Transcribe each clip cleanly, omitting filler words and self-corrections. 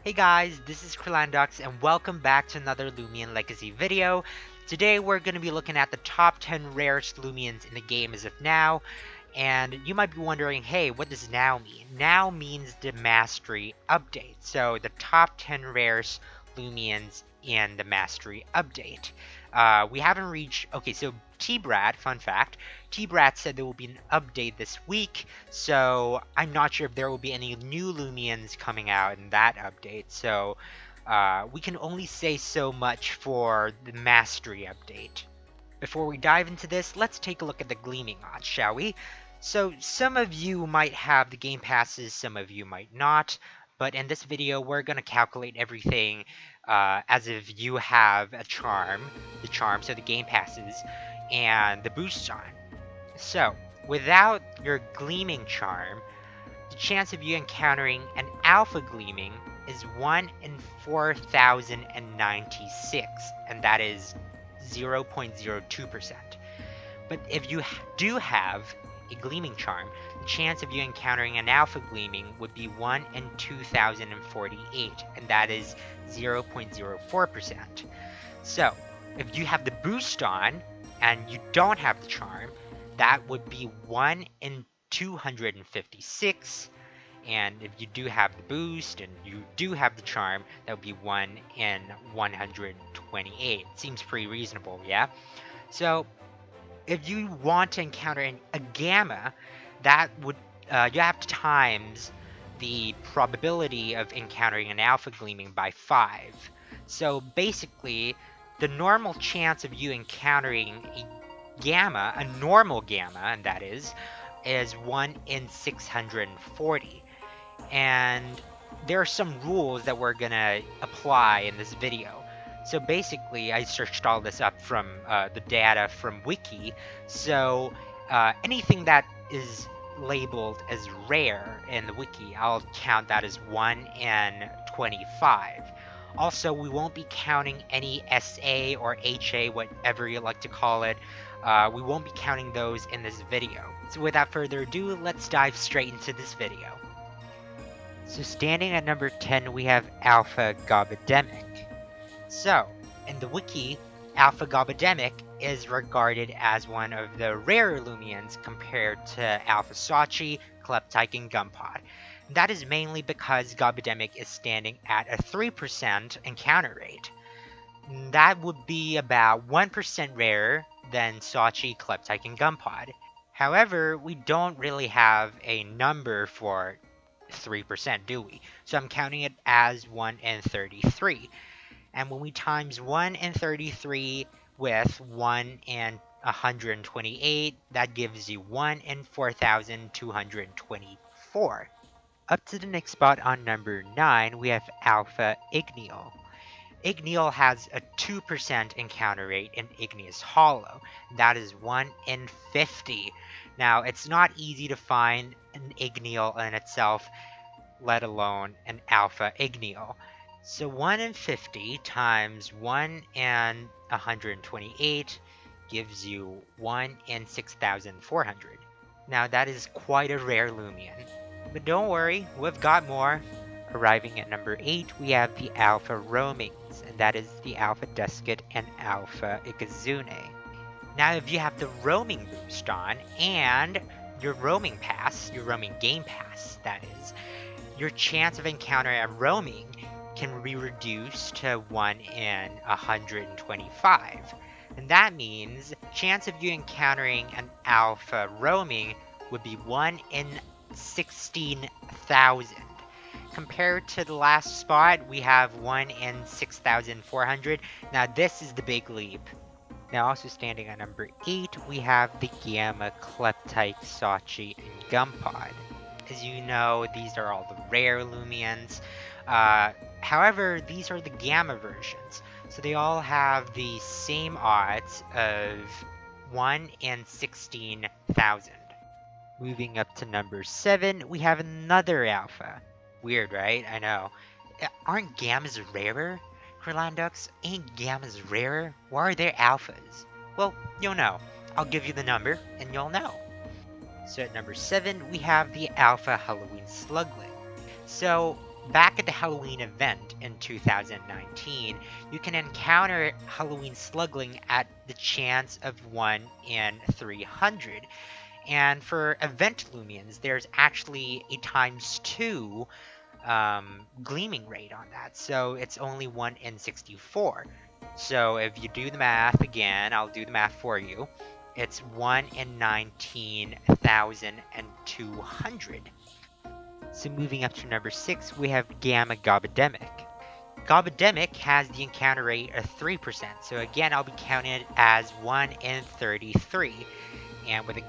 Hey guys, this is Krelandox and welcome back to another Loomian Legacy video. Today we're going to be looking at the top 10 rarest Loomians in the game as of now. And you might be wondering, hey, what does now mean? Now means the Mastery update. So the top 10 rarest Loomians in the Mastery update. We haven't reached... Okay, so T-Brat, fun fact, T-Brat said there will be an update this week, so I'm not sure if there will be any new Loomians coming out in that update, so we can only say so much for the Mastery update. Before we dive into this, let's take a look at the Gleaming odds, shall we? So some of you might have the game passes, some of you might not, but in this video we're going to calculate everything as if you have a charm, so the game passes, and the boosts on. So, without your Gleaming charm, the chance of you encountering an Alpha Gleaming is 1 in 4,096, and that is 0.02%. But if you do have a Gleaming charm, the chance of you encountering an Alpha Gleaming would be 1 in 2,048, and that is 0.04%. So, if you have the boost on, and you don't have the charm, that would be 1 in 256. And if you do have the boost and you do have the charm, that would be 1 in 128. Seems pretty reasonable, yeah? So, if you want to encounter a Gamma, that would you have to times the probability of encountering an Alpha Gleaming by 5. So basically, the normal chance of you encountering a Gamma, a normal Gamma, and that is 1 in 640. And there are some rules that we're gonna apply in this video. So basically, I searched all this up from the data from Wiki. So anything that is labeled as rare in the Wiki, I'll count that as 1 in 25. Also, we won't be counting any SA or HA, whatever you like to call it. We won't be counting those in this video. So without further ado, let's dive straight into this video. So standing at number 10, we have Alpha Gobademic. So, in the wiki, Alpha Gobademic is regarded as one of the rarer Loomians compared to Alpha Sachi, Kleptyke, and Gumpod. That is mainly because Gobademic is standing at a 3% encounter rate. That would be about 1% rarer than Sachi, Kleptyke, and Gumpod. However, we don't really have a number for 3%, do we? So I'm counting it as 1 in 33. And when we times 1 in 33 with 1 in 128, that gives you 1 in 4,224. Up to the next spot on number 9, we have Alpha Igneal. Igneal has a 2% encounter rate in Igneous Hollow. That is 1 in 50. Now, it's not easy to find an Igneal in itself, let alone an Alpha Igneal. So 1 in 50 times 1 in 128 gives you 1 in 6,400. Now that is quite a rare Loomian. But don't worry, we've got more. Arriving at number 8, we have the Alpha Roamings, and that is the Alpha Dusket and Alpha Ikazune. Now if you have the roaming boost on, and your roaming pass, your roaming game pass, that is, your chance of encountering a roaming can be reduced to 1 in 125. And that means chance of you encountering an Alpha roaming would be 1 in 16,000. Compared to the last spot, we have 1 in 6,400. Now this is the big leap. Now also standing at number 8, we have the Gamma, Kleptyke, Sachi, and Gumpod. As you know, these are all the rare Loomians. However, these are the Gamma versions, so they all have the same odds of 1 in 16,000. Moving up to number 7, we have another Alpha. Weird, right? I know. Aren't Gammas rarer? Krelandox, ain't Gammas rarer? Why are there Alphas? Well, you'll know. I'll give you the number, and you'll know. So at number 7, we have the Alpha Halloween Slugling. So, back at the Halloween event in 2019, you can encounter Halloween Slugling at the chance of 1 in 300. And for event Loomians, there's actually a ×2 gleaming rate on that, so it's only 1 in 64. So if you do the math again, I'll do the math for you. It's 1 in 19,200. So moving up to number 6, we have Gamma Gobademic. Gobademic has the encounter rate of 3%, so again I'll be counting it as 1 in 33. And with a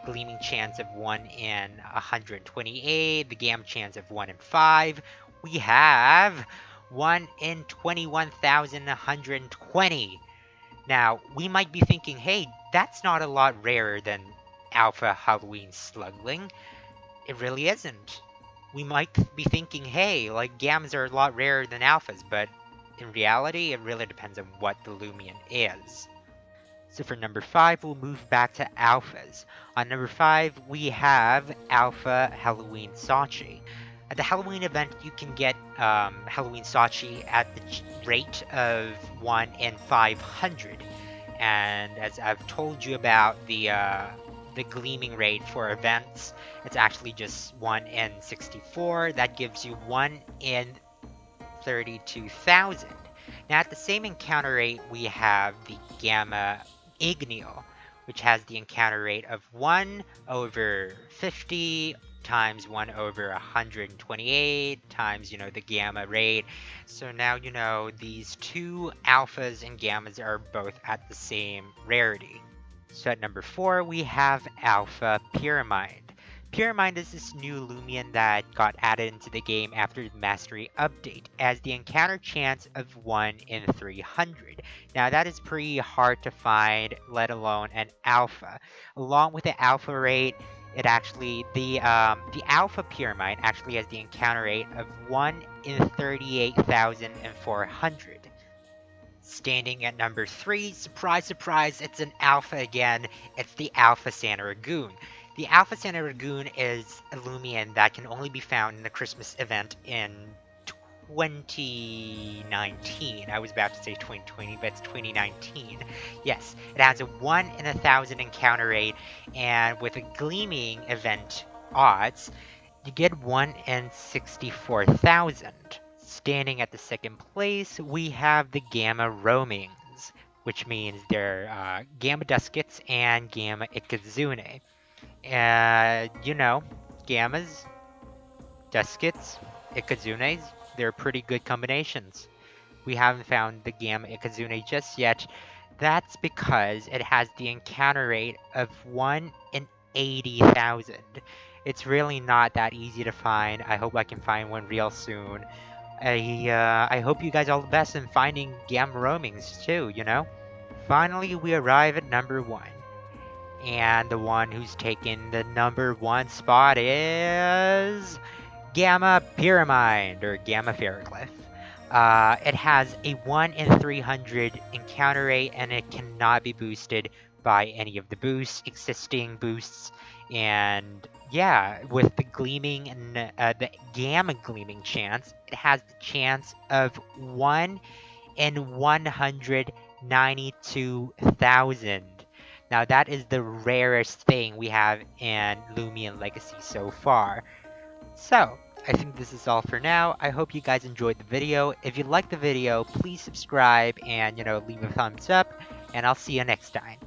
gleaming chance of 1 in 128, the gamma chance of 1 in 5, we have 1 in 21,120. Now, we might be thinking, hey, that's not a lot rarer than Alpha Halloween Slugling. It really isn't. We might be thinking, hey, like gammas are a lot rarer than alphas, but in reality, it really depends on what the Loomian is. So for number 5, we'll move back to alphas. On number 5, we have Alpha Halloween Sachi. At the Halloween event, you can get Halloween Sachi at the rate of 1 in 500. And as I've told you about the gleaming rate for events, it's actually just 1 in 64. That gives you 1 in 32,000. Now at the same encounter rate, we have the Gamma Igneo, which has the encounter rate of 1 over 50 times 1 over 128 times, the gamma rate. So now, these two alphas and gammas are both at the same rarity. So at number 4, we have Alpha Pyramid. Pyramid is this new Loomian that got added into the game after the Mastery update, as the encounter chance of 1 in 300. Now that is pretty hard to find, let alone an alpha. Along with the alpha rate, the Alpha Pyramid actually has the encounter rate of 1 in 38,400. Standing at number 3, surprise, surprise, it's an alpha again. It's the Alpha Santa Ragoon. The Alpha Santa Ragoon is a Loomian that can only be found in the Christmas event in 2019. I was about to say 2020, but it's 2019. Yes, it has a 1 in 1,000 encounter rate, and with a gleaming event odds, you get 1 in 64,000. Standing at the second place, we have the Gamma Roamings, which means they're Gamma Duskets and Gamma Ikazune. Gammas, Duskets, Ikazunes, they're pretty good combinations. We haven't found the Gamma Ikazune just yet. That's because it has the encounter rate of 1 in 80,000. It's really not that easy to find. I hope I can find one real soon. I hope you guys all the best in finding Gamma Roamings too, Finally, we arrive at number 1. And the one who's taken the number 1 spot is Gamma Pyramid, or Gamma Ferroglyph. It has a 1 in 300 encounter rate, and it cannot be boosted by any of the existing boosts. And yeah, with the gleaming and the gamma gleaming chance, it has the chance of 1 in 192,000. Now that is the rarest thing we have in Loomian Legacy so far. So, I think this is all for now. I hope you guys enjoyed the video. If you liked the video, please subscribe and, leave a thumbs up. And I'll see you next time.